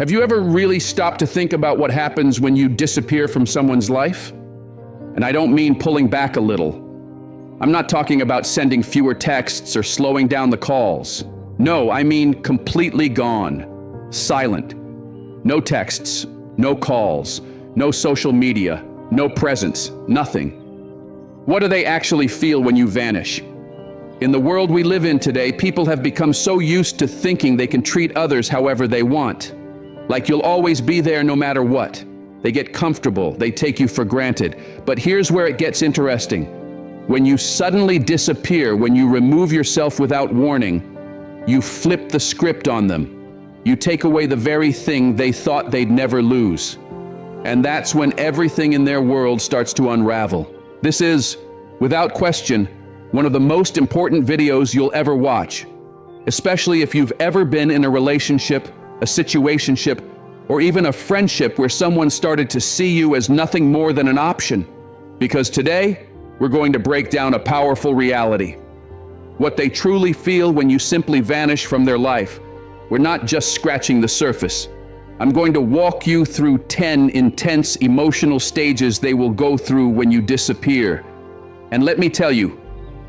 Have you ever really stopped to think about what happens when you disappear from someone's life? And I don't mean pulling back a little. I'm not talking about sending fewer texts or slowing down the calls. No, I mean completely gone. Silent. No texts, no calls, no social media, no presence, nothing. What do they actually feel when you vanish? In the world we live in today, people have become so used to thinking they can treat others however they want. Like you'll always be there no matter what. They get comfortable, they take you for granted. But here's where it gets interesting. When you suddenly disappear, when you remove yourself without warning, you flip the script on them. You take away the very thing they thought they'd never lose. And that's when everything in their world starts to unravel. This is, without question, one of the most important videos you'll ever watch, especially if you've ever been in a relationship, a situationship, or even a friendship where someone started to see you as nothing more than an option. Because today, we're going to break down a powerful reality. What they truly feel when you simply vanish from their life. We're not just scratching the surface. I'm going to walk you through 10 intense emotional stages they will go through when you disappear. And let me tell you,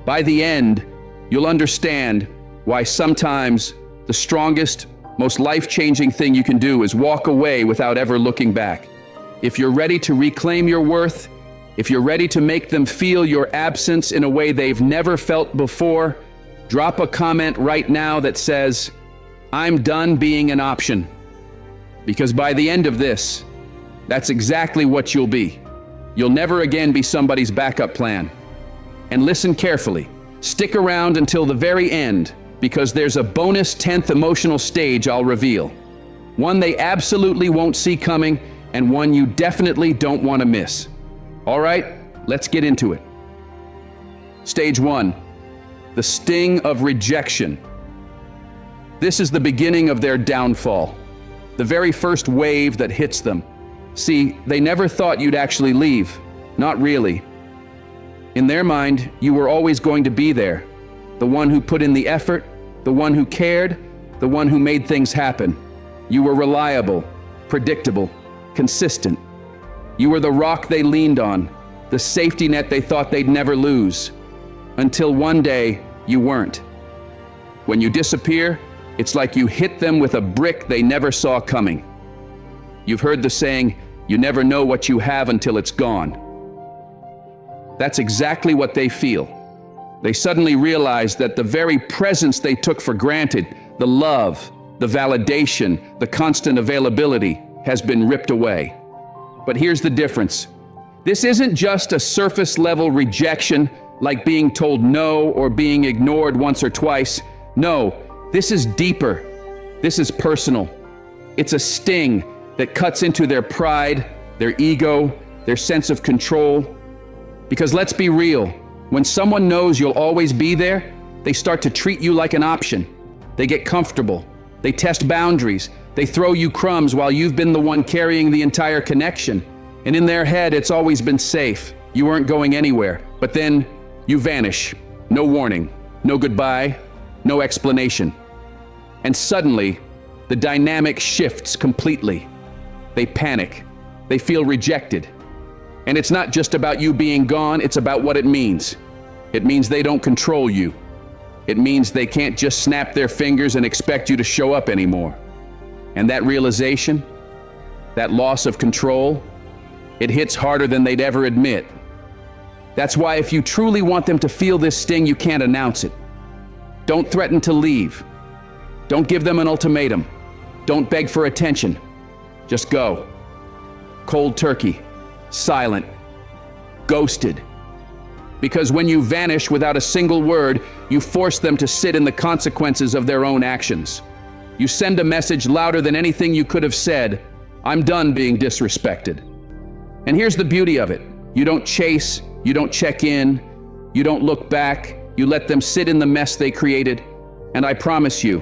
by the end, you'll understand why sometimes the strongest, most life-changing thing you can do is walk away without ever looking back. If you're ready to reclaim your worth, if you're ready to make them feel your absence in a way they've never felt before, drop a comment right now that says, "I'm done being an option." Because by the end of this, that's exactly what you'll be. You'll never again be somebody's backup plan. And listen carefully. Stick around until the very end, because there's a bonus 10th emotional stage I'll reveal. One they absolutely won't see coming, and one you definitely don't want to miss. All right, let's get into it. Stage 1, the sting of rejection. This is the beginning of their downfall, the very first wave that hits them. See, they never thought you'd actually leave. Not really. In their mind, you were always going to be there. The one who put in the effort, the one who cared, the one who made things happen. You were reliable, predictable, consistent. You were the rock they leaned on, the safety net they thought they'd never lose. Until one day, you weren't. When you disappear, it's like you hit them with a brick they never saw coming. You've heard the saying, you never know what you have until it's gone. That's exactly what they feel. They suddenly realize that the very presence they took for granted, the love, the validation, the constant availability, has been ripped away. But here's the difference. This isn't just a surface-level rejection, like being told no or being ignored once or twice. No, this is deeper. This is personal. It's a sting that cuts into their pride, their ego, their sense of control. Because let's be real, when someone knows you'll always be there, they start to treat you like an option. They get comfortable. They test boundaries. They throw you crumbs while you've been the one carrying the entire connection. And in their head, it's always been safe. You weren't going anywhere. But then you vanish. No warning, no goodbye, no explanation. And suddenly, the dynamic shifts completely. They panic. They feel rejected. And it's not just about you being gone, it's about what it means. It means they don't control you. It means they can't just snap their fingers and expect you to show up anymore. And that realization, that loss of control, it hits harder than they'd ever admit. That's why if you truly want them to feel this sting, you can't announce it. Don't threaten to leave. Don't give them an ultimatum. Don't beg for attention. Just go. Cold turkey. Silent, ghosted. Because when you vanish without a single word, you force them to sit in the consequences of their own actions. You send a message louder than anything you could have said. I'm done being disrespected. And here's the beauty of it. You don't chase, you don't check in, you don't look back, you let them sit in the mess they created. And I promise you,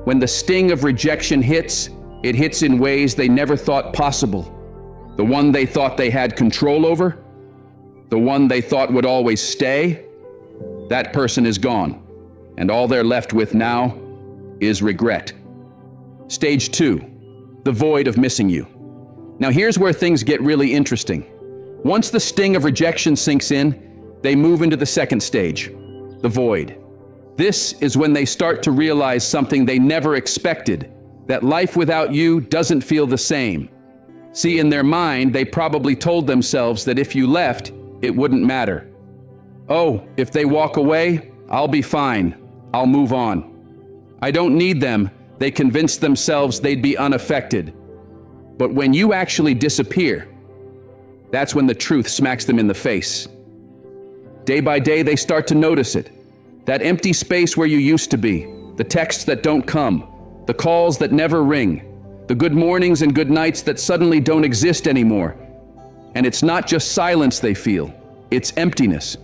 when the sting of rejection hits, it hits in ways they never thought possible. The one they thought they had control over, the one they thought would always stay, that person is gone. And all they're left with now is regret. Stage 2, the void of missing you. Now here's where things get really interesting. Once the sting of rejection sinks in, they move into the second stage, the void. This is when they start to realize something they never expected, that life without you doesn't feel the same. See, in their mind, they probably told themselves that if you left, it wouldn't matter. Oh, if they walk away, I'll be fine. I'll move on. I don't need them, they convinced themselves they'd be unaffected. But when you actually disappear, that's when the truth smacks them in the face. Day by day, they start to notice it. That empty space where you used to be, the texts that don't come, the calls that never ring, the good mornings and good nights that suddenly don't exist anymore. And it's not just silence they feel, it's emptiness.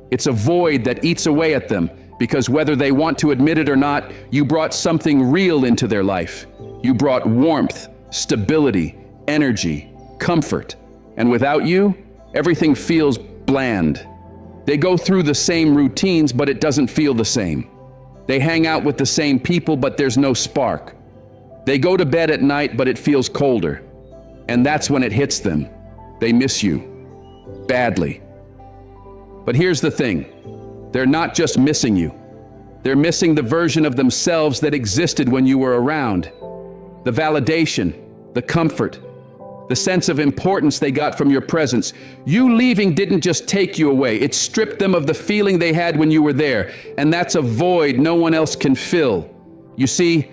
It's a void that eats away at them, because whether they want to admit it or not, you brought something real into their life. You brought warmth, stability, energy, comfort. And without you, everything feels bland. They go through the same routines, but it doesn't feel the same. They hang out with the same people, but there's no spark. They go to bed at night, but it feels colder. And that's when it hits them. They miss you. Badly. But here's the thing. They're not just missing you. They're missing the version of themselves that existed when you were around. The validation, the comfort, the sense of importance they got from your presence. You leaving didn't just take you away, it stripped them of the feeling they had when you were there. And that's a void no one else can fill. You see,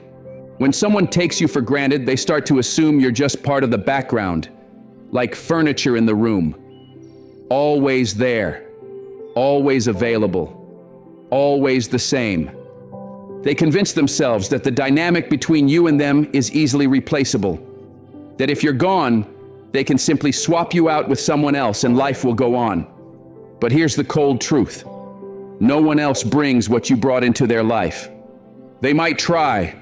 when someone takes you for granted, they start to assume you're just part of the background, like furniture in the room. Always there, always available, always the same. They convince themselves that the dynamic between you and them is easily replaceable. That if you're gone, they can simply swap you out with someone else and life will go on. But here's the cold truth. No one else brings what you brought into their life. They might try.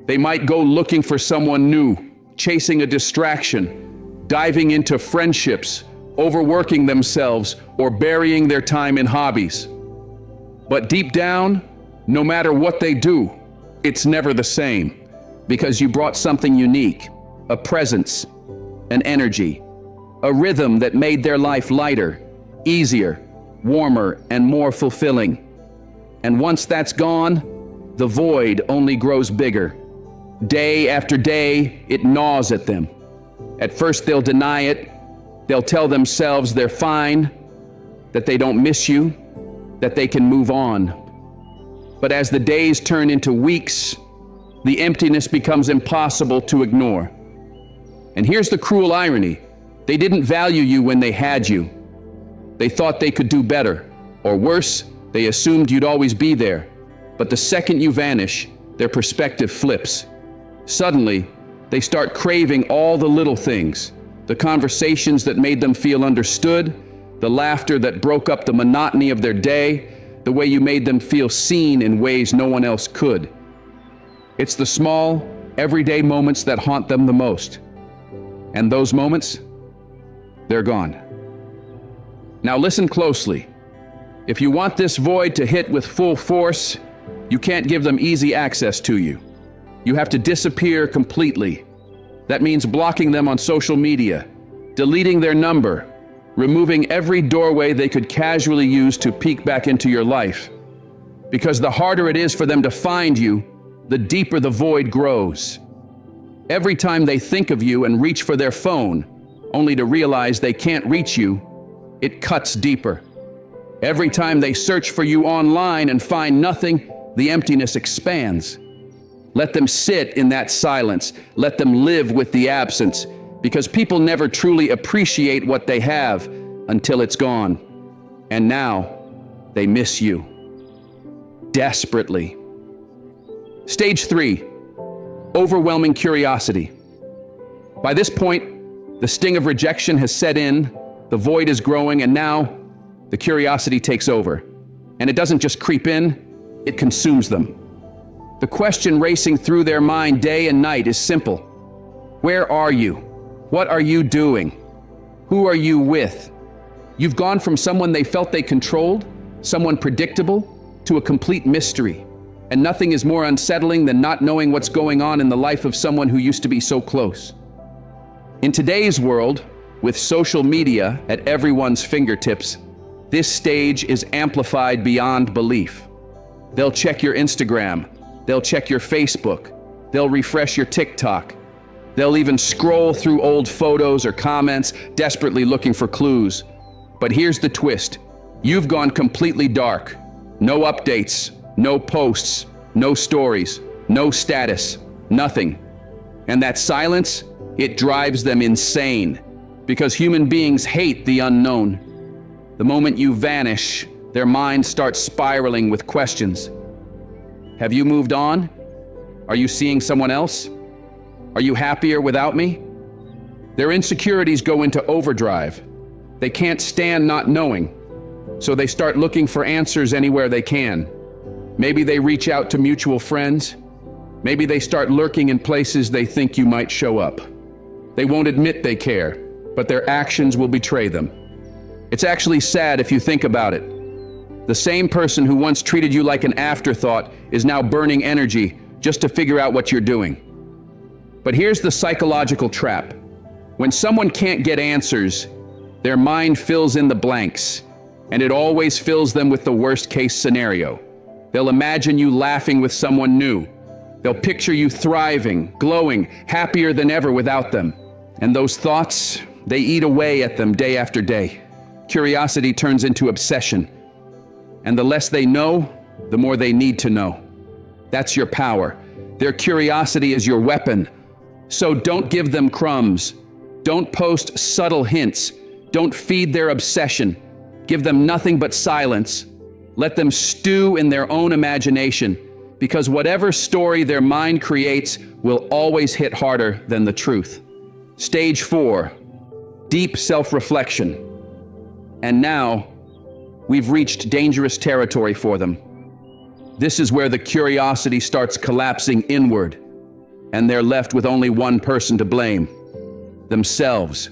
They might go looking for someone new, chasing a distraction, diving into friendships, overworking themselves, or burying their time in hobbies. But deep down, no matter what they do, it's never the same, because you brought something unique. A presence, an energy, a rhythm that made their life lighter, easier, warmer, and more fulfilling. And once that's gone, the void only grows bigger. Day after day, it gnaws at them. At first, they'll deny it. They'll tell themselves they're fine, that they don't miss you, that they can move on. But as the days turn into weeks, the emptiness becomes impossible to ignore. And here's the cruel irony. They didn't value you when they had you. They thought they could do better. Or worse, they assumed you'd always be there. But the second you vanish, their perspective flips. Suddenly, they start craving all the little things. The conversations that made them feel understood, the laughter that broke up the monotony of their day, the way you made them feel seen in ways no one else could. It's the small, everyday moments that haunt them the most. And those moments, they're gone. Now listen closely. If you want this void to hit with full force, you can't give them easy access to you. You have to disappear completely. That means blocking them on social media, deleting their number, removing every doorway they could casually use to peek back into your life. Because the harder it is for them to find you, the deeper the void grows. Every time they think of you and reach for their phone, only to realize they can't reach you, it cuts deeper. Every time they search for you online and find nothing, the emptiness expands. Let them sit in that silence. Let them live with the absence, because people never truly appreciate what they have until it's gone. And now, they miss you. Desperately. Stage 3. Overwhelming curiosity. By this point, the sting of rejection has set in, the void is growing, and now the curiosity takes over. And it doesn't just creep in, it consumes them. The question racing through their mind day and night is simple. Where are you? What are you doing? Who are you with? You've gone from someone they felt they controlled, someone predictable, to a complete mystery. And nothing is more unsettling than not knowing what's going on in the life of someone who used to be so close. In today's world, with social media at everyone's fingertips, this stage is amplified beyond belief. They'll check your Instagram, they'll check your Facebook, they'll refresh your TikTok, they'll even scroll through old photos or comments, desperately looking for clues. But here's the twist. You've gone completely dark. No updates, no posts, no stories, no status, nothing. And that silence, it drives them insane, because human beings hate the unknown. The moment you vanish, their mind starts spiraling with questions. Have you moved on? Are you seeing someone else? Are you happier without me? Their insecurities go into overdrive. They can't stand not knowing, so they start looking for answers anywhere they can. Maybe they reach out to mutual friends. Maybe they start lurking in places they think you might show up. They won't admit they care, but their actions will betray them. It's actually sad if you think about it. The same person who once treated you like an afterthought is now burning energy just to figure out what you're doing. But here's the psychological trap. When someone can't get answers, their mind fills in the blanks, and it always fills them with the worst-case scenario. They'll imagine you laughing with someone new. They'll picture you thriving, glowing, happier than ever without them. And those thoughts, they eat away at them day after day. Curiosity turns into obsession. And the less they know, the more they need to know. That's your power. Their curiosity is your weapon. So don't give them crumbs. Don't post subtle hints. Don't feed their obsession. Give them nothing but silence. Let them stew in their own imagination, because whatever story their mind creates will always hit harder than the truth. Stage 4, deep self-reflection. And now, we've reached dangerous territory for them. This is where the curiosity starts collapsing inward, and they're left with only one person to blame: themselves.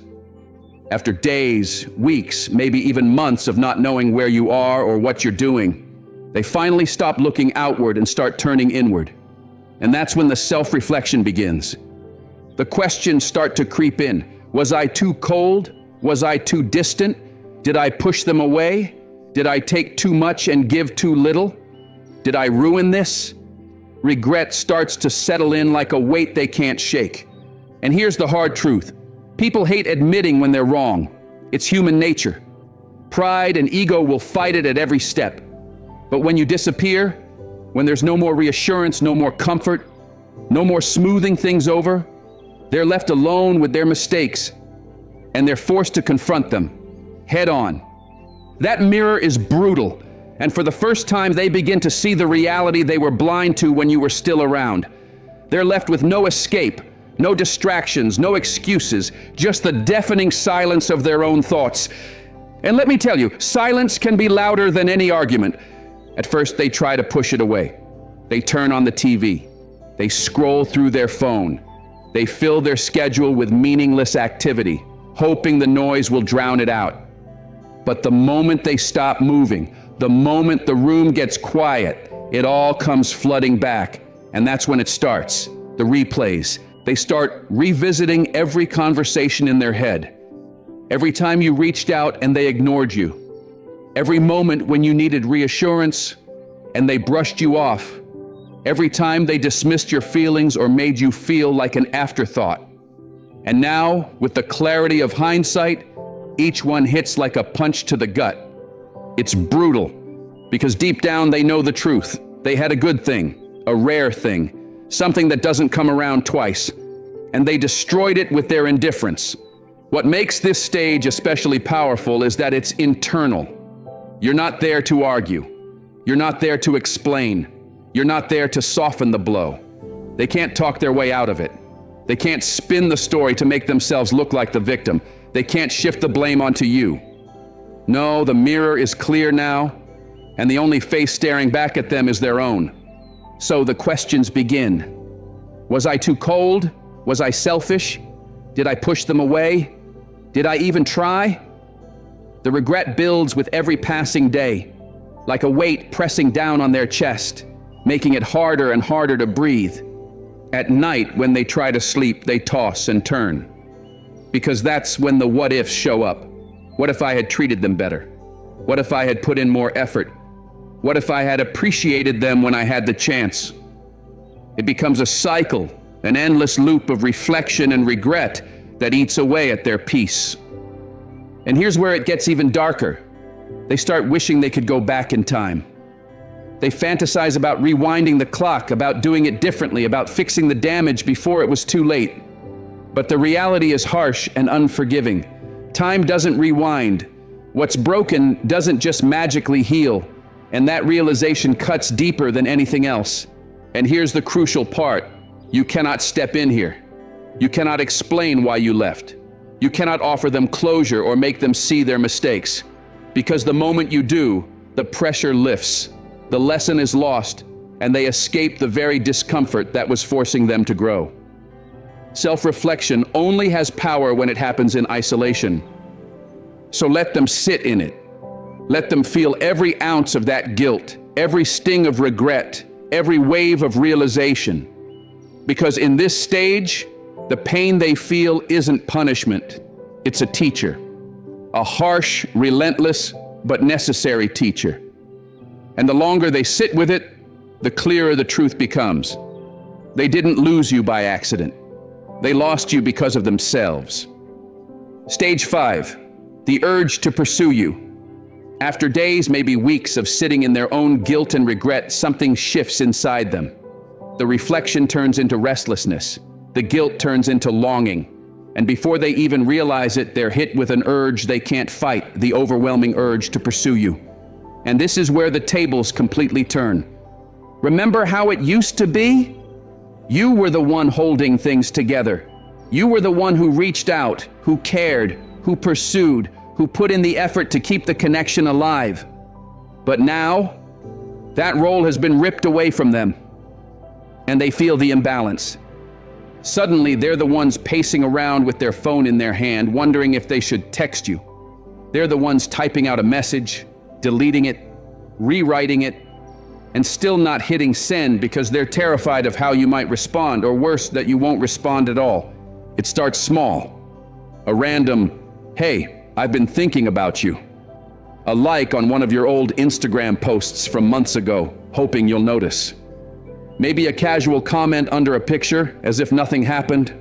After days, weeks, maybe even months of not knowing where you are or what you're doing, they finally stop looking outward and start turning inward. And that's when the self-reflection begins. The questions start to creep in. Was I too cold? Was I too distant? Did I push them away? Did I take too much and give too little? Did I ruin this? Regret starts to settle in like a weight they can't shake. And here's the hard truth. People hate admitting when they're wrong. It's human nature. Pride and ego will fight it at every step. But when you disappear, when there's no more reassurance, no more comfort, no more smoothing things over, they're left alone with their mistakes, and they're forced to confront them, head on. That mirror is brutal, and for the first time they begin to see the reality they were blind to when you were still around. They're left with no escape, no distractions, no excuses, just the deafening silence of their own thoughts. And let me tell you, silence can be louder than any argument. At first, they try to push it away. They turn on the TV. They scroll through their phone. They fill their schedule with meaningless activity, hoping the noise will drown it out. But the moment they stop moving, the moment the room gets quiet, it all comes flooding back. And that's when it starts, the replays. They start revisiting every conversation in their head. Every time you reached out and they ignored you. Every moment when you needed reassurance and they brushed you off. Every time they dismissed your feelings or made you feel like an afterthought. And now, with the clarity of hindsight, each one hits like a punch to the gut. It's brutal, because deep down they know the truth. They had a good thing, a rare thing, something that doesn't come around twice, and they destroyed it with their indifference. What makes this stage especially powerful is that it's internal. You're not there to argue. You're not there to explain. You're not there to soften the blow. They can't talk their way out of it. They can't spin the story to make themselves look like the victim. They can't shift the blame onto you. No, the mirror is clear now, and the only face staring back at them is their own. So the questions begin. Was I too cold? Was I selfish? Did I push them away? Did I even try? The regret builds with every passing day, like a weight pressing down on their chest, making it harder and harder to breathe. At night, when they try to sleep, they toss and turn. because that's when the what ifs show up. What if I had treated them better? What if I had put in more effort? What if I had appreciated them when I had the chance? It becomes a cycle, an endless loop of reflection and regret that eats away at their peace. And here's where it gets even darker. They start wishing they could go back in time. They fantasize about rewinding the clock, about doing it differently, about fixing the damage before it was too late. But the reality is harsh and unforgiving. Time doesn't rewind. What's broken doesn't just magically heal, and that realization cuts deeper than anything else. And here's the crucial part. You cannot step in here. You cannot explain why you left. You cannot offer them closure or make them see their mistakes. Because the moment you do, the pressure lifts, the lesson is lost, and they escape the very discomfort that was forcing them to grow. Self-reflection only has power when it happens in isolation. So let them sit in it. Let them feel every ounce of that guilt, every sting of regret, every wave of realization. Because in this stage, the pain they feel isn't punishment, it's a teacher. A harsh, relentless, but necessary teacher. And the longer they sit with it, the clearer the truth becomes. They didn't lose you by accident. They lost you because of themselves. Stage 5, the urge to pursue you. After days, maybe weeks of sitting in their own guilt and regret, something shifts inside them. The reflection turns into restlessness. The guilt turns into longing. And before they even realize it, they're hit with an urge they can't fight, the overwhelming urge to pursue you. And this is where the tables completely turn. Remember how it used to be? You were the one holding things together. You were the one who reached out, who cared, who pursued, who put in the effort to keep the connection alive. But now, that role has been ripped away from them, and they feel the imbalance. Suddenly, they're the ones pacing around with their phone in their hand, wondering if they should text you. They're the ones typing out a message, deleting it, rewriting it, and still not hitting send because they're terrified of how you might respond, or worse, that you won't respond at all. It starts small. A random, "Hey, I've been thinking about you." A like on one of your old Instagram posts from months ago, hoping you'll notice. Maybe a casual comment under a picture, as if nothing happened.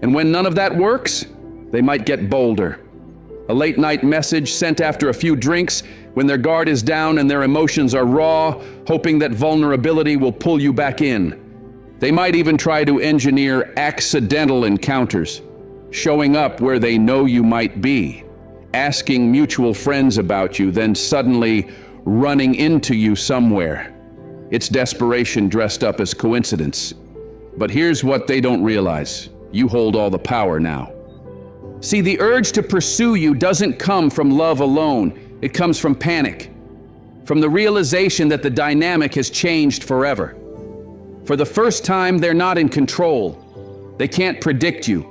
And when none of that works, they might get bolder. A late-night message sent after a few drinks, when their guard is down and their emotions are raw, hoping that vulnerability will pull you back in. They might even try to engineer accidental encounters, showing up where they know you might be, asking mutual friends about you, then suddenly running into you somewhere. It's desperation dressed up as coincidence. But here's what they don't realize. You hold all the power now. See, the urge to pursue you doesn't come from love alone. It comes from panic, from the realization that the dynamic has changed forever. For the first time, they're not in control. They can't predict you.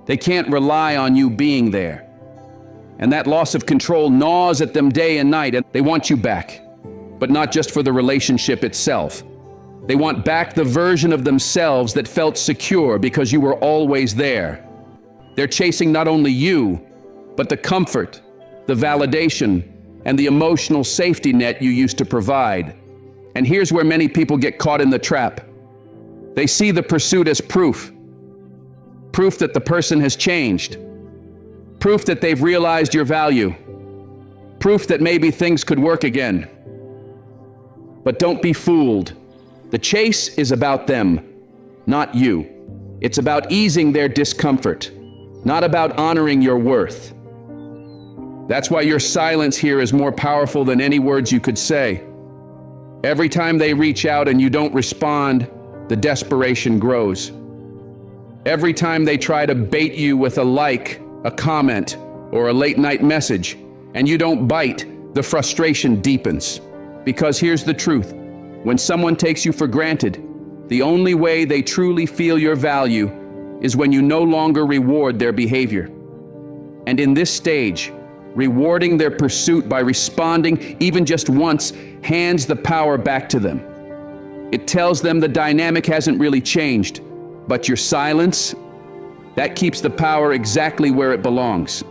They can't rely on you being there. And that loss of control gnaws at them day and night, and they want you back. But not just for the relationship itself. They want back the version of themselves that felt secure because you were always there. They're chasing not only you, but the comfort, the validation, and the emotional safety net you used to provide. And here's where many people get caught in the trap. They see the pursuit as proof. Proof that the person has changed. Proof that they've realized your value. Proof that maybe things could work again. But don't be fooled. The chase is about them, not you. It's about easing their discomfort, not about honoring your worth. That's why your silence here is more powerful than any words you could say. Every time they reach out and you don't respond, the desperation grows. Every time they try to bait you with a like, a comment, or a late-night message, and you don't bite, the frustration deepens. Because here's the truth. When someone takes you for granted, the only way they truly feel your value is when you no longer reward their behavior. And in this stage, rewarding their pursuit by responding even just once hands the power back to them. It tells them the dynamic hasn't really changed, but your silence, That keeps the power exactly where it belongs,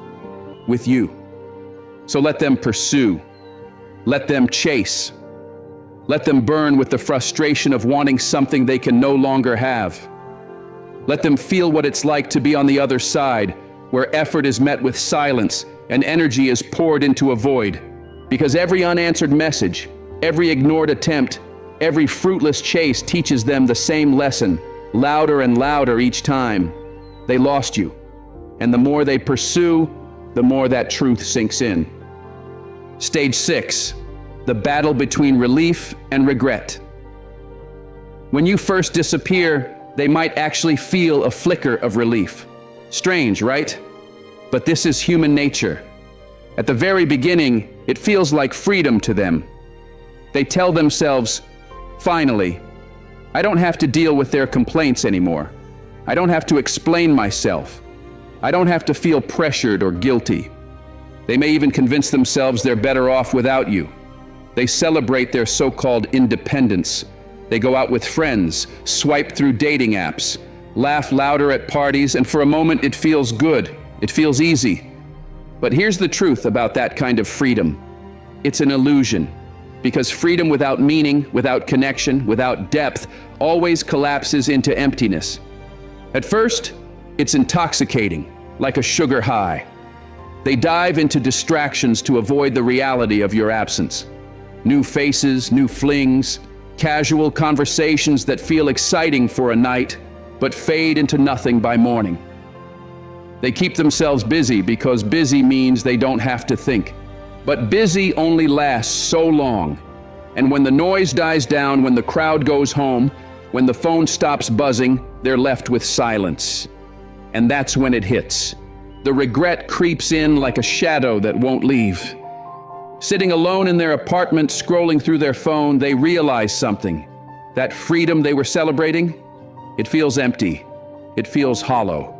with you. So let them pursue. Let them chase. Let them burn with the frustration of wanting something they can no longer have. Let them feel what it's like to be on the other side, where effort is met with silence and energy is poured into a void. Because every unanswered message, every ignored attempt, every fruitless chase teaches them the same lesson, louder and louder each time. They lost you. And the more they pursue, the more that truth sinks in. Stage 6, the battle between relief and regret. When you first disappear, they might actually feel a flicker of relief. Strange, right? But this is human nature. At the very beginning, it feels like freedom to them. They tell themselves, finally, I don't have to deal with their complaints anymore. I don't have to explain myself. I don't have to feel pressured or guilty. They may even convince themselves they're better off without you. They celebrate their so-called independence. They go out with friends, swipe through dating apps, laugh louder at parties, and for a moment it feels good. It feels easy. But here's the truth about that kind of freedom. It's an illusion. Because freedom without meaning, without connection, without depth, always collapses into emptiness. At first, it's intoxicating, like a sugar high. They dive into distractions to avoid the reality of your absence. New faces, new flings, casual conversations that feel exciting for a night, but fade into nothing by morning. They keep themselves busy because busy means they don't have to think. But busy only lasts so long. And when the noise dies down, when the crowd goes home, when the phone stops buzzing, they're left with silence. And that's when it hits. The regret creeps in like a shadow that won't leave. Sitting alone in their apartment, scrolling through their phone, they realize something. That freedom they were celebrating, it feels empty. It feels hollow.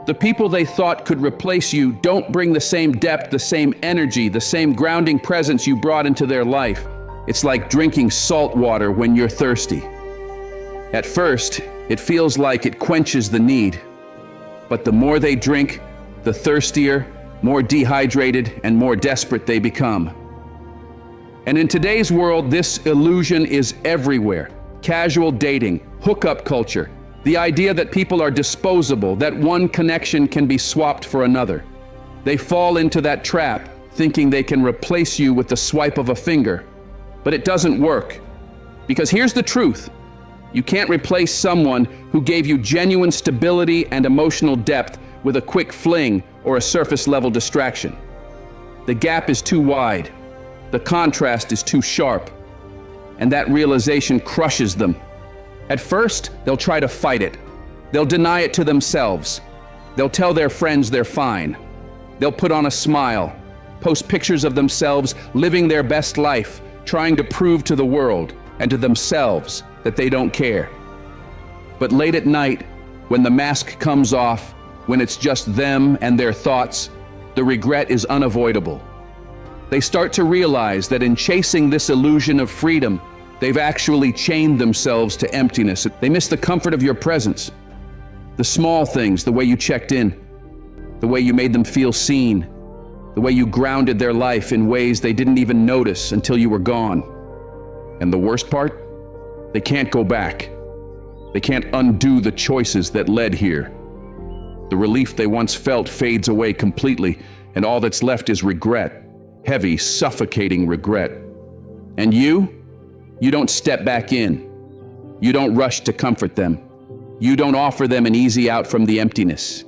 The people they thought could replace you don't bring the same depth, the same energy, the same grounding presence you brought into their life. It's like drinking salt water when you're thirsty. At first, it feels like it quenches the need. But the more they drink, the thirstier, more dehydrated, and more desperate they become. And in today's world, this illusion is everywhere. Casual dating, hookup culture, the idea that people are disposable, that one connection can be swapped for another. They fall into that trap, thinking they can replace you with the swipe of a finger. But it doesn't work. Because here's the truth. You can't replace someone who gave you genuine stability and emotional depth with a quick fling or a surface-level distraction. The gap is too wide. The contrast is too sharp. And that realization crushes them. At first, they'll try to fight it. They'll deny it to themselves. They'll tell their friends they're fine. They'll put on a smile, post pictures of themselves living their best life, trying to prove to the world and to themselves that they don't care. But late at night, when the mask comes off, when it's just them and their thoughts, the regret is unavoidable. They start to realize that in chasing this illusion of freedom, they've actually chained themselves to emptiness. They miss the comfort of your presence. The small things, the way you checked in, the way you made them feel seen, the way you grounded their life in ways they didn't even notice until you were gone. And the worst part? They can't go back. They can't undo the choices that led here. The relief they once felt fades away completely, and all that's left is regret. Heavy, suffocating regret. And you don't step back in. You don't rush to comfort them. You don't offer them an easy out from the emptiness.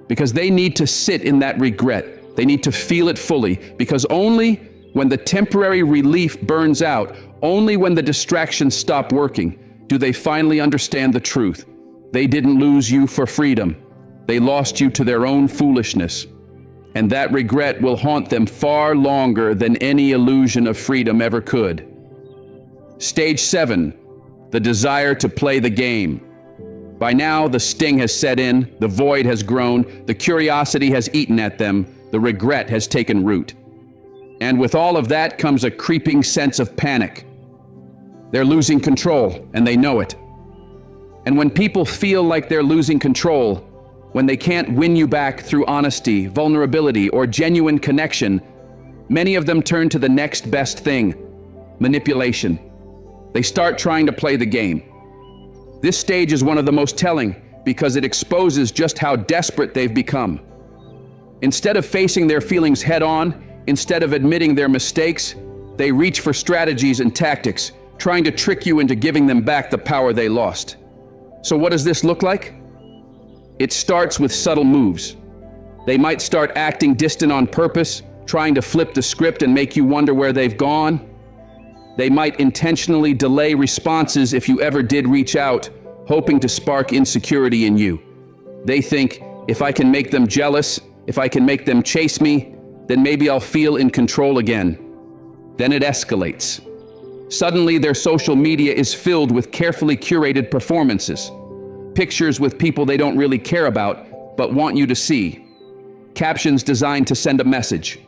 Because they need to sit in that regret. They need to feel it fully, because only when the temporary relief burns out, only when the distractions stop working, do they finally understand the truth. They didn't lose you for freedom. They lost you to their own foolishness. And that regret will haunt them far longer than any illusion of freedom ever could. Stage 7, the desire to play the game. By now, the sting has set in, the void has grown, the curiosity has eaten at them, the regret has taken root. And with all of that comes a creeping sense of panic. They're losing control, and they know it. And when people feel like they're losing control, when they can't win you back through honesty, vulnerability, or genuine connection, many of them turn to the next best thing: manipulation. They start trying to play the game. This stage is one of the most telling because it exposes just how desperate they've become. Instead of facing their feelings head-on, instead of admitting their mistakes, they reach for strategies and tactics, trying to trick you into giving them back the power they lost. So what does this look like? It starts with subtle moves. They might start acting distant on purpose, trying to flip the script and make you wonder where they've gone. They might intentionally delay responses if you ever did reach out, hoping to spark insecurity in you. They think, if I can make them jealous, if I can make them chase me, then maybe I'll feel in control again. Then it escalates. Suddenly, their social media is filled with carefully curated performances. Pictures with people they don't really care about, but want you to see. Captions designed to send a message.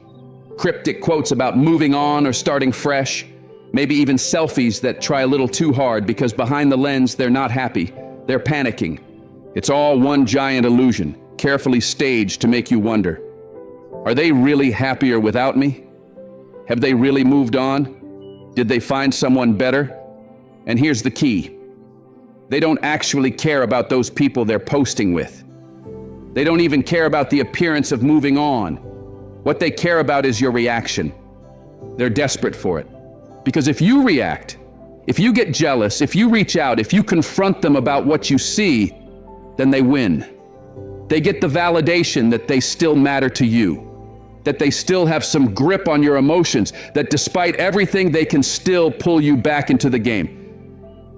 Cryptic quotes about moving on or starting fresh. Maybe even selfies that try a little too hard because behind the lens, they're not happy. They're panicking. It's all one giant illusion, carefully staged to make you wonder. Are they really happier without me? Have they really moved on? Did they find someone better? And here's the key. They don't actually care about those people they're posting with. They don't even care about the appearance of moving on. What they care about is your reaction. They're desperate for it. Because if you react, if you get jealous, if you reach out, if you confront them about what you see, then they win. They get the validation that they still matter to you, that they still have some grip on your emotions, that despite everything, they can still pull you back into the game.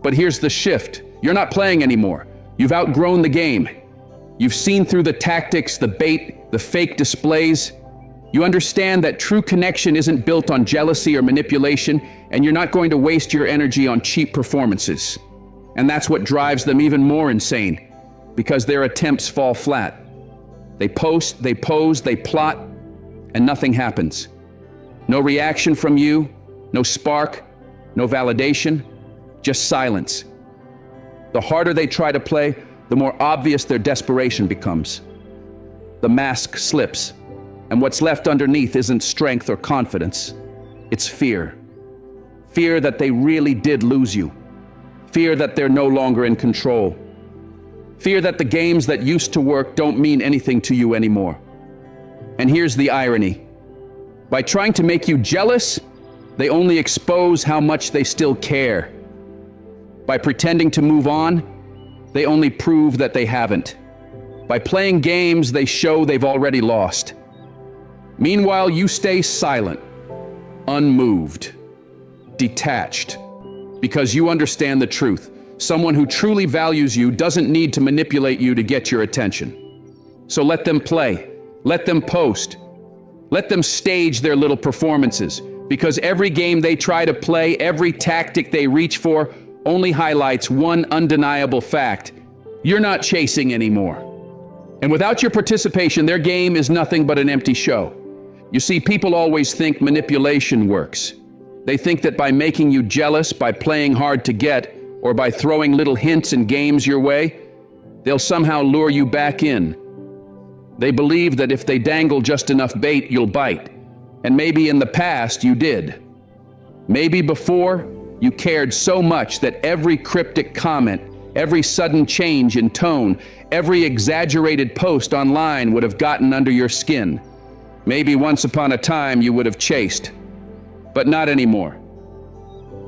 But here's the shift. You're not playing anymore. You've outgrown the game. You've seen through the tactics, the bait, the fake displays. You understand that true connection isn't built on jealousy or manipulation, and you're not going to waste your energy on cheap performances. And that's what drives them even more insane, because their attempts fall flat. They post, they pose, they plot, and nothing happens. No reaction from you, no spark, no validation, just silence. The harder they try to play, the more obvious their desperation becomes. The mask slips, and what's left underneath isn't strength or confidence. It's fear. Fear that they really did lose you. Fear that they're no longer in control. Fear that the games that used to work don't mean anything to you anymore. And here's the irony. By trying to make you jealous, they only expose how much they still care. By pretending to move on, they only prove that they haven't. By playing games, they show they've already lost. Meanwhile, you stay silent, unmoved, detached, because you understand the truth. Someone who truly values you doesn't need to manipulate you to get your attention. So let them play, let them post, let them stage their little performances, because every game they try to play, every tactic they reach for, only highlights one undeniable fact: you're not chasing anymore. And without your participation, their game is nothing but an empty show. You see, people always think manipulation works. They think that by making you jealous, by playing hard to get, or by throwing little hints and games your way, they'll somehow lure you back in. They believe that if they dangle just enough bait, you'll bite. And maybe in the past you did. Maybe before, you cared so much that every cryptic comment, every sudden change in tone, every exaggerated post online would have gotten under your skin. Maybe once upon a time you would have chased, but not anymore.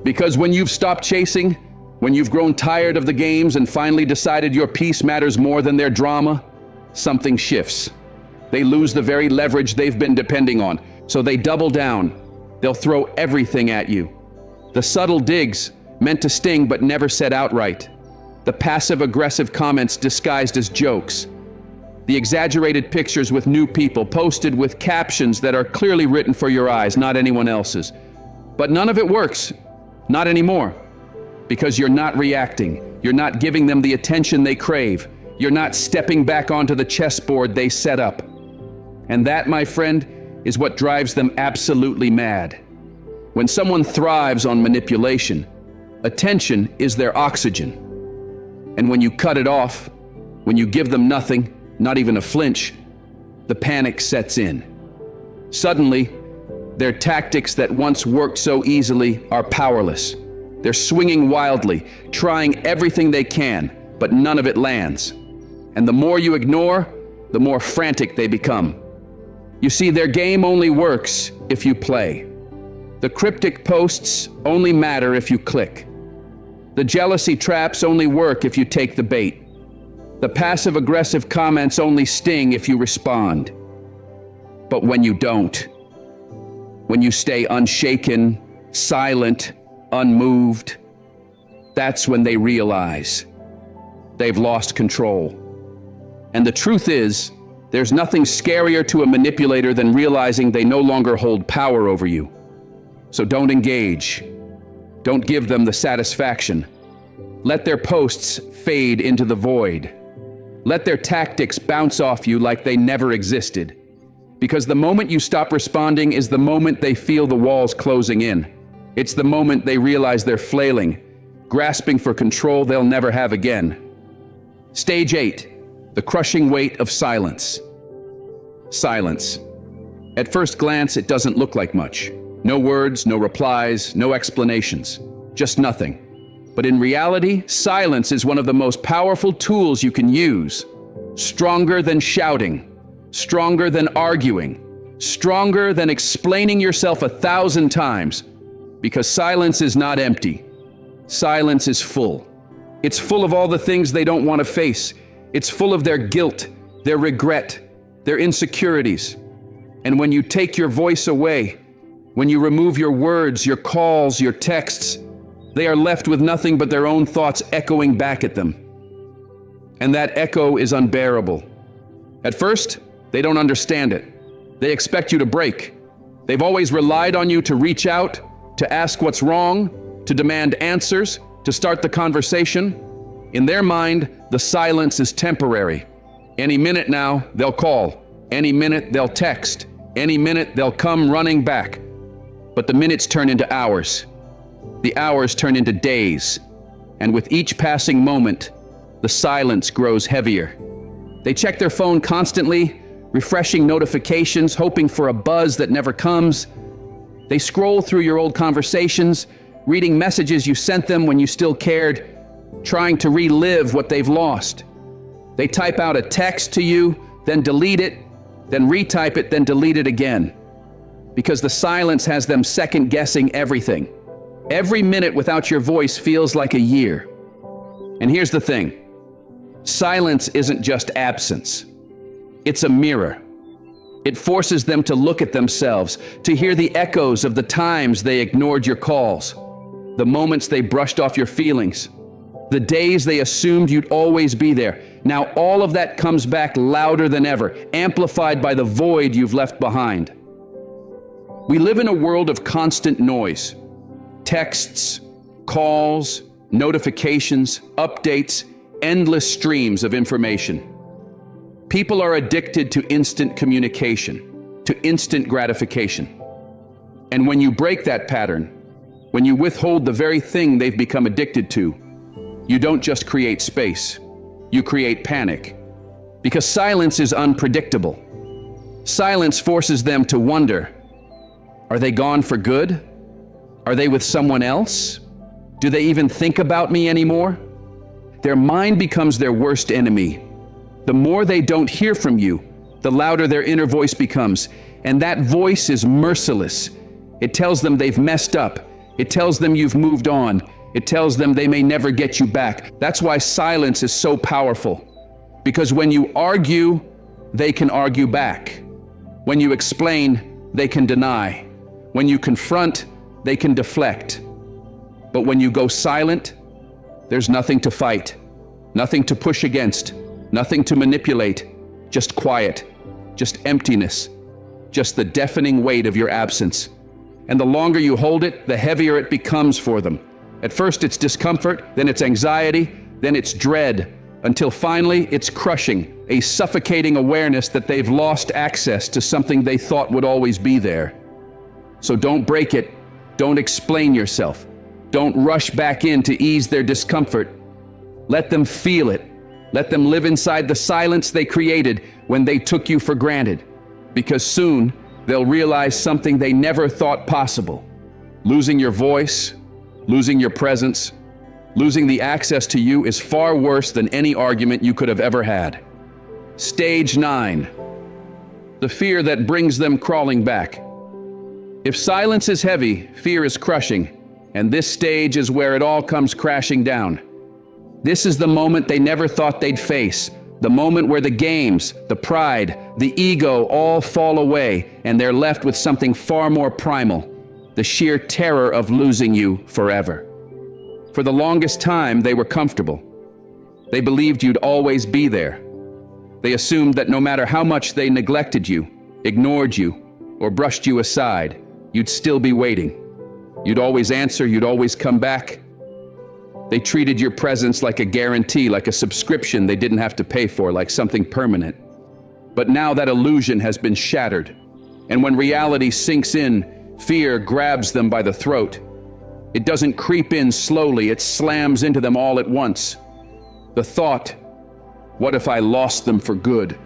Because when you've stopped chasing, when you've grown tired of the games and finally decided your peace matters more than their drama, something shifts. They lose the very leverage they've been depending on, so they double down. They'll throw everything at you. The subtle digs, meant to sting but never said outright. The passive-aggressive comments disguised as jokes. The exaggerated pictures with new people, posted with captions that are clearly written for your eyes, not anyone else's. But none of it works. Not anymore. Because you're not reacting. You're not giving them the attention they crave. You're not stepping back onto the chessboard they set up. And that, my friend, is what drives them absolutely mad. When someone thrives on manipulation, attention is their oxygen. And when you cut it off, when you give them nothing, not even a flinch, the panic sets in. Suddenly, their tactics that once worked so easily are powerless. They're swinging wildly, trying everything they can, but none of it lands. And the more you ignore, the more frantic they become. You see, their game only works if you play. The cryptic posts only matter if you click. The jealousy traps only work if you take the bait. The passive-aggressive comments only sting if you respond. But when you don't, when you stay unshaken, silent, unmoved, that's when they realize they've lost control. And the truth is, there's nothing scarier to a manipulator than realizing they no longer hold power over you. So don't engage. Don't give them the satisfaction. Let their posts fade into the void. Let their tactics bounce off you like they never existed. Because the moment you stop responding is the moment they feel the walls closing in. It's the moment they realize they're flailing, grasping for control they'll never have again. Stage 8, the crushing weight of silence. Silence. At first glance, it doesn't look like much. No words, no replies, no explanations, just nothing. But in reality, silence is one of the most powerful tools you can use. Stronger than shouting, stronger than arguing, stronger than explaining yourself 1,000 times. Because silence is not empty. Silence is full. It's full of all the things they don't want to face. It's full of their guilt, their regret, their insecurities. And when you take your voice away, when you remove your words, your calls, your texts, they are left with nothing but their own thoughts echoing back at them. And that echo is unbearable. At first, they don't understand it. They expect you to break. They've always relied on you to reach out, to ask what's wrong, to demand answers, to start the conversation. In their mind, the silence is temporary. Any minute now, they'll call. Any minute, they'll text. Any minute, they'll come running back. But the minutes turn into hours. The hours turn into days. And with each passing moment, the silence grows heavier. They check their phone constantly, refreshing notifications, hoping for a buzz that never comes. They scroll through your old conversations, reading messages you sent them when you still cared, trying to relive what they've lost. They type out a text to you, then delete it, then retype it, then delete it again. Because the silence has them second-guessing everything. Every minute without your voice feels like a year. And here's the thing. Silence isn't just absence. It's a mirror. It forces them to look at themselves, to hear the echoes of the times they ignored your calls, the moments they brushed off your feelings, the days they assumed you'd always be there. Now all of that comes back louder than ever, amplified by the void you've left behind. We live in a world of constant noise. Texts, calls, notifications, updates, endless streams of information. People are addicted to instant communication, to instant gratification. And when you break that pattern, when you withhold the very thing they've become addicted to, you don't just create space, you create panic. Because silence is unpredictable. Silence forces them to wonder, are they gone for good? Are they with someone else? Do they even think about me anymore? Their mind becomes their worst enemy. The more they don't hear from you, the louder their inner voice becomes. And that voice is merciless. It tells them they've messed up. It tells them you've moved on. It tells them they may never get you back. That's why silence is so powerful. Because when you argue, they can argue back. When you explain, they can deny. When you confront, they can deflect. But when you go silent, there's nothing to fight, nothing to push against, nothing to manipulate, just quiet, just emptiness, just the deafening weight of your absence. And the longer you hold it, the heavier it becomes for them. At first it's discomfort, then it's anxiety, then it's dread, until finally it's crushing, a suffocating awareness that they've lost access to something they thought would always be there. So don't break it, don't explain yourself, don't rush back in to ease their discomfort. Let them feel it. Let them live inside the silence they created when they took you for granted. Because soon, they'll realize something they never thought possible. Losing your voice, losing your presence, losing the access to you is far worse than any argument you could have ever had. Stage 9. The fear that brings them crawling back. If silence is heavy, fear is crushing, and this stage is where it all comes crashing down. This is the moment they never thought they'd face, the moment where the games, the pride, the ego all fall away, and they're left with something far more primal, the sheer terror of losing you forever. For the longest time, they were comfortable. They believed you'd always be there. They assumed that no matter how much they neglected you, ignored you, or brushed you aside, you'd still be waiting. You'd always answer, you'd always come back. They treated your presence like a guarantee, like a subscription they didn't have to pay for, like something permanent. But now that illusion has been shattered, and when reality sinks in, fear grabs them by the throat. It doesn't creep in slowly, it slams into them all at once. The thought, what if I lost them for good?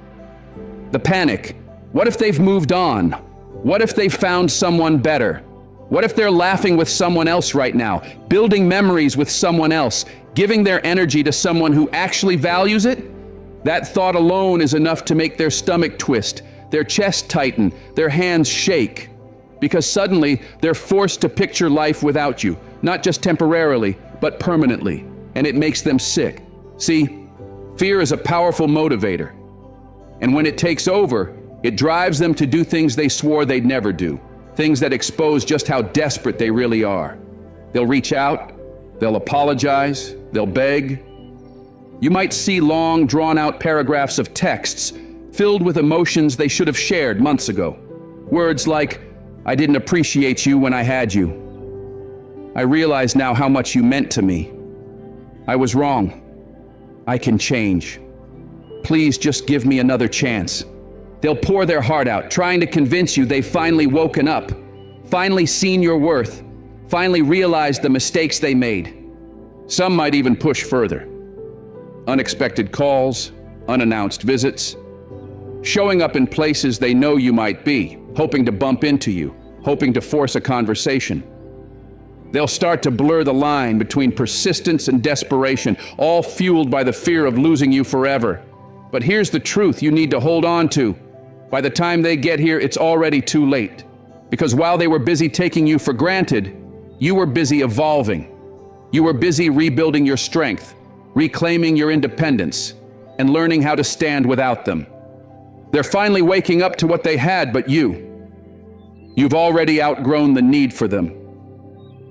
The panic, what if they've moved on? What if they've found someone better? What if they're laughing with someone else right now, building memories with someone else, giving their energy to someone who actually values it? That thought alone is enough to make their stomach twist, their chest tighten, their hands shake. Because suddenly, they're forced to picture life without you, not just temporarily, but permanently, and it makes them sick. See, fear is a powerful motivator, and when it takes over, it drives them to do things they swore they'd never do. Things that expose just how desperate they really are. They'll reach out, they'll apologize, they'll beg. You might see long, drawn-out paragraphs of texts filled with emotions they should have shared months ago. Words like, "I didn't appreciate you when I had you. I realize now how much you meant to me. I was wrong. I can change. Please just give me another chance." They'll pour their heart out, trying to convince you they've finally woken up, finally seen your worth, finally realized the mistakes they made. Some might even push further. Unexpected calls, unannounced visits, showing up in places they know you might be, hoping to bump into you, hoping to force a conversation. They'll start to blur the line between persistence and desperation, all fueled by the fear of losing you forever. But here's the truth you need to hold on to. By the time they get here, it's already too late. Because while they were busy taking you for granted, you were busy evolving. You were busy rebuilding your strength, reclaiming your independence, and learning how to stand without them. They're finally waking up to what they had but you. You've already outgrown the need for them.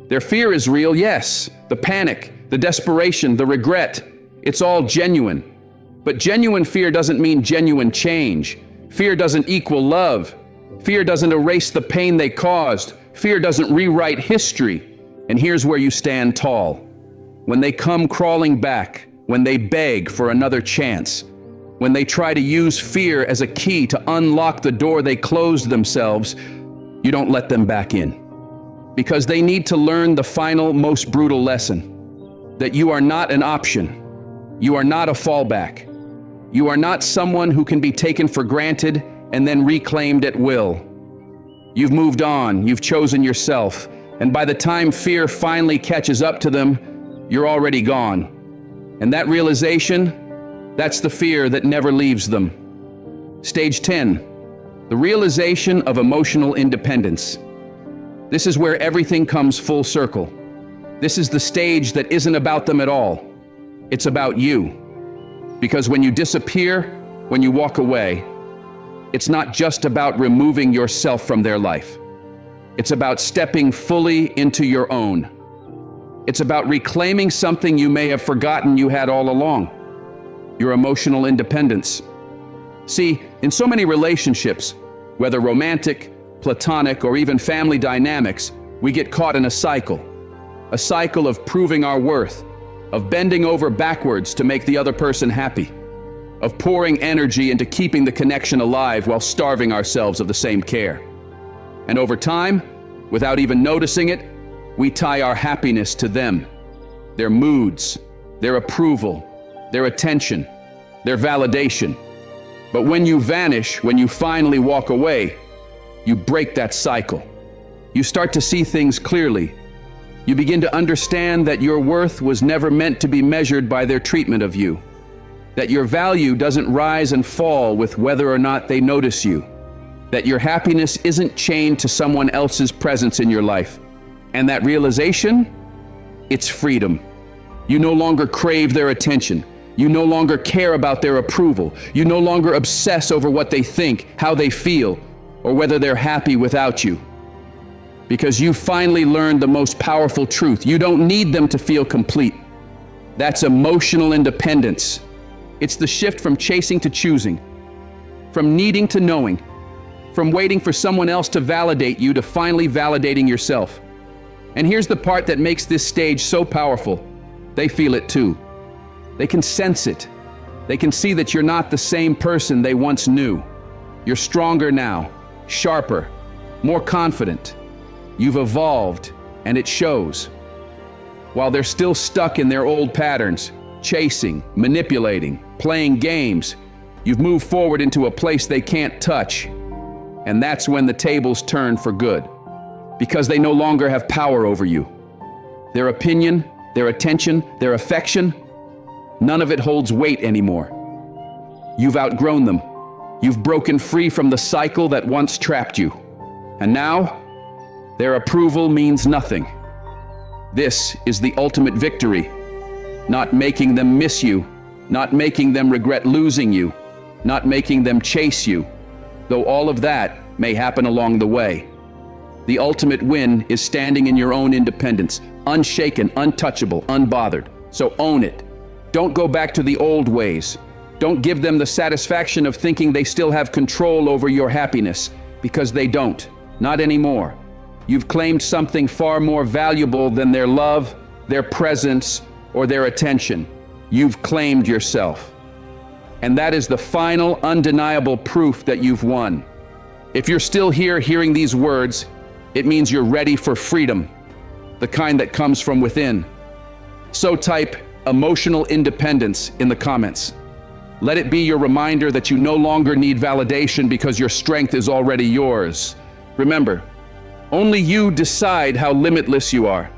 Their fear is real, yes. The panic, the desperation, the regret, it's all genuine. But genuine fear doesn't mean genuine change. Fear doesn't equal love. Fear doesn't erase the pain they caused. Fear doesn't rewrite history. And here's where you stand tall. When they come crawling back, when they beg for another chance, when they try to use fear as a key to unlock the door they closed themselves, you don't let them back in. Because they need to learn the final, most brutal lesson. That you are not an option. You are not a fallback. You are not someone who can be taken for granted and then reclaimed at will. You've moved on, you've chosen yourself, and by the time fear finally catches up to them, you're already gone. And that realization, that's the fear that never leaves them. Stage 10, the realization of emotional independence. This is where everything comes full circle. This is the stage that isn't about them at all. It's about you. Because when you disappear, when you walk away, it's not just about removing yourself from their life. It's about stepping fully into your own. It's about reclaiming something you may have forgotten you had all along, your emotional independence. See, in so many relationships, whether romantic, platonic, or even family dynamics, we get caught in a cycle of proving our worth, of bending over backwards to make the other person happy, of pouring energy into keeping the connection alive while starving ourselves of the same care. And over time, without even noticing it, we tie our happiness to them, their moods, their approval, their attention, their validation. But when you vanish, when you finally walk away, you break that cycle. You start to see things clearly. You begin to understand that your worth was never meant to be measured by their treatment of you. That your value doesn't rise and fall with whether or not they notice you. That your happiness isn't chained to someone else's presence in your life. And that realization, it's freedom. You no longer crave their attention. You no longer care about their approval. You no longer obsess over what they think, how they feel, or whether they're happy without you. Because you finally learned the most powerful truth. You don't need them to feel complete. That's emotional independence. It's the shift from chasing to choosing, from needing to knowing, from waiting for someone else to validate you to finally validating yourself. And here's the part that makes this stage so powerful. They feel it too. They can sense it. They can see that you're not the same person they once knew. You're stronger now, sharper, more confident. You've evolved, and it shows. While they're still stuck in their old patterns, chasing, manipulating, playing games, you've moved forward into a place they can't touch. And that's when the tables turn for good. Because they no longer have power over you. Their opinion, their attention, their affection, none of it holds weight anymore. You've outgrown them. You've broken free from the cycle that once trapped you. And now, their approval means nothing. This is the ultimate victory. Not making them miss you, not making them regret losing you, not making them chase you, though all of that may happen along the way. The ultimate win is standing in your own independence, unshaken, untouchable, unbothered. So own it. Don't go back to the old ways. Don't give them the satisfaction of thinking they still have control over your happiness, because they don't, not anymore. You've claimed something far more valuable than their love, their presence, or their attention. You've claimed yourself. And that is the final, undeniable proof that you've won. If you're still here hearing these words, it means you're ready for freedom, the kind that comes from within. So type emotional independence in the comments. Let it be your reminder that you no longer need validation because your strength is already yours. Remember, only you decide how limitless you are.